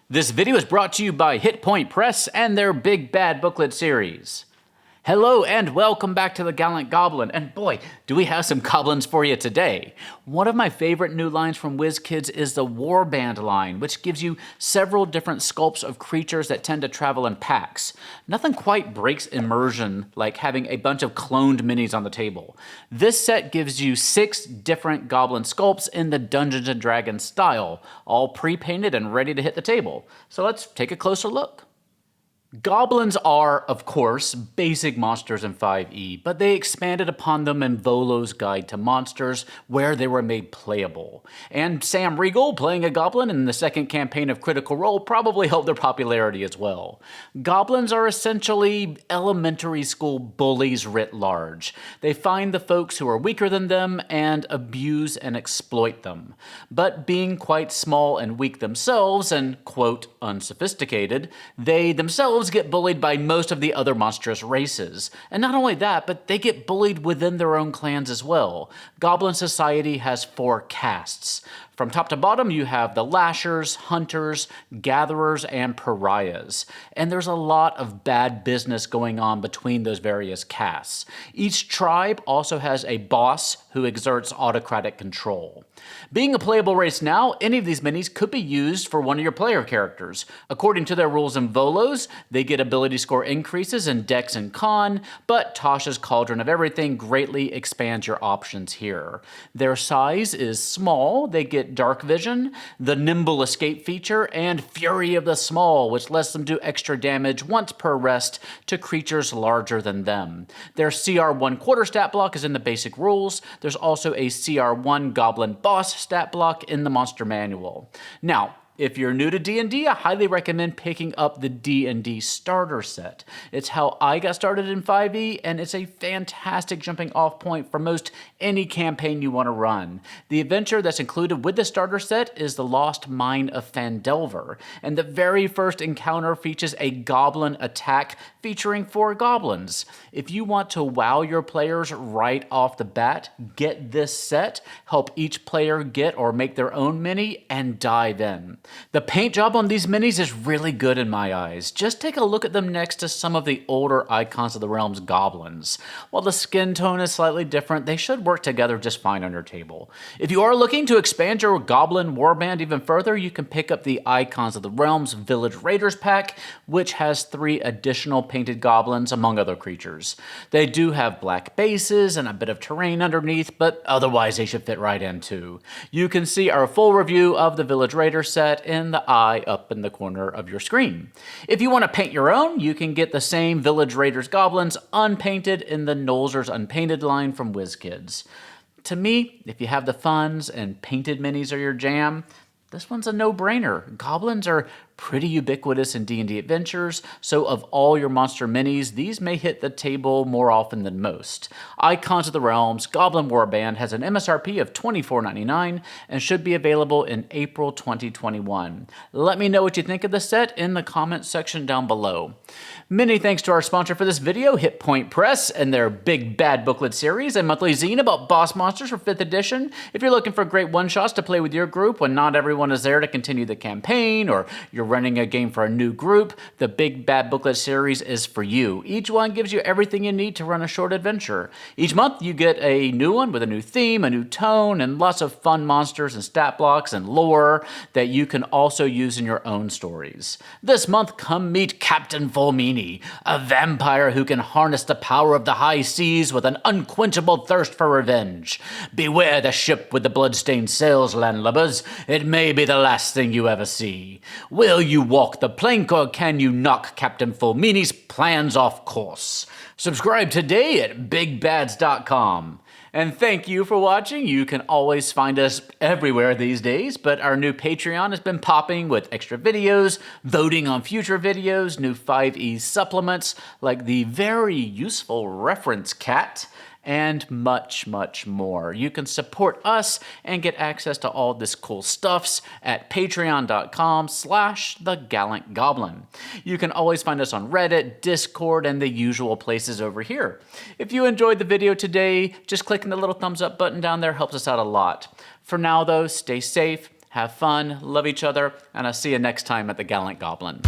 This video is brought to you by Hit Point Press and their Big Bad Booklet series. Hello and welcome back to the Gallant Goblin, and boy, do we have some goblins for you today. One of my favorite new lines from WizKids is the Warband line, which gives you several different sculpts of creatures that tend to travel in packs. Nothing quite breaks immersion like having a bunch of cloned minis on the table. This set gives you 6 different goblin sculpts in the Dungeons & Dragons style, all pre-painted and ready to hit the table. So let's take a closer look. Goblins are, of course, basic monsters in 5e, but they expanded upon them in Volo's Guide to Monsters, where they were made playable. And Sam Riegel, playing a goblin in the second campaign of Critical Role, probably helped their popularity as well. Goblins are essentially elementary school bullies writ large. They find the folks who are weaker than them and abuse and exploit them. But being quite small and weak themselves, and, quote, unsophisticated, they themselves get bullied by most of the other monstrous races. And not only that, but they get bullied within their own clans as well. Goblin society has 4 castes. From top to bottom, you have the Lashers, Hunters, Gatherers, and Pariahs. And there's a lot of bad business going on between those various castes. Each tribe also has a boss who exerts autocratic control. Being a playable race now, any of these minis could be used for one of your player characters. According to their rules in Volos, they get ability score increases in Dex and Con, but Tasha's Cauldron of Everything greatly expands your options here. Their size is small, they get Dark Vision, the Nimble Escape feature, and Fury of the Small, which lets them do extra damage once per rest to creatures larger than them. Their CR1 stat block is in the basic rules. There's also a CR1 Goblin Boss stat block in the Monster Manual. Now, if you're new to D&D, I highly recommend picking up the D&D starter set. It's how I got started in 5e, and it's a fantastic jumping off point for most any campaign you want to run. The adventure that's included with the starter set is the Lost Mine of Phandelver, and the very first encounter features a goblin attack featuring 4 goblins. If you want to wow your players right off the bat, get this set, help each player get or make their own mini, and dive in. The paint job on these minis is really good in my eyes. Just take a look at them next to some of the older Icons of the Realm's goblins. While the skin tone is slightly different, they should work together just fine on your table. If you are looking to expand your goblin warband even further, you can pick up the Icons of the Realm's Village Raiders pack, which has 3 additional painted goblins among other creatures. They do have black bases and a bit of terrain underneath, but otherwise they should fit right in too. You can see our full review of the Village Raiders set in the eye up in the corner of your screen. If you want to paint your own, you can get the same Village Raiders goblins unpainted in the Nolzur's Unpainted line from WizKids. To me, if you have the funds and painted minis are your jam, this one's a no-brainer. Goblins are pretty ubiquitous in D&D adventures, so of all your monster minis, these may hit the table more often than most. Icons of the Realms Goblin Warband has an MSRP of $24.99 and should be available in April 2021. Let me know what you think of the set in the comments section down below. Many thanks to our sponsor for this video, Hit Point Press, and their Big Bad Booklet series, a monthly zine about boss monsters for 5th edition. If you're looking for great one-shots to play with your group when not everyone is there to continue the campaign, or you're running a game for a new group, the Big Bad Booklet series is for you. Each one gives you everything you need to run a short adventure. Each month you get a new one with a new theme, a new tone, and lots of fun monsters and stat blocks and lore that you can also use in your own stories. This month, come meet Captain Fulmini, a vampire who can harness the power of the high seas with an unquenchable thirst for revenge. Beware the ship with the bloodstained sails, landlubbers. It may be the last thing you ever see. Will you walk the plank, or can you knock Captain Fulmini's plans off course? Subscribe today at BigBads.com. And thank you for watching. You can always find us everywhere these days, but our new Patreon has been popping with extra videos, voting on future videos, new 5e supplements like the very useful Reference Cat, and much, much more. You can support us and get access to all this cool stuffs at patreon.com/thegallantgoblin. You can always find us on Reddit, Discord, and the usual places over here. If you enjoyed the video today, just clicking the little thumbs up button down there helps us out a lot. For now though, stay safe, Have fun, love each other, and I'll see you next time at the Gallant Goblin.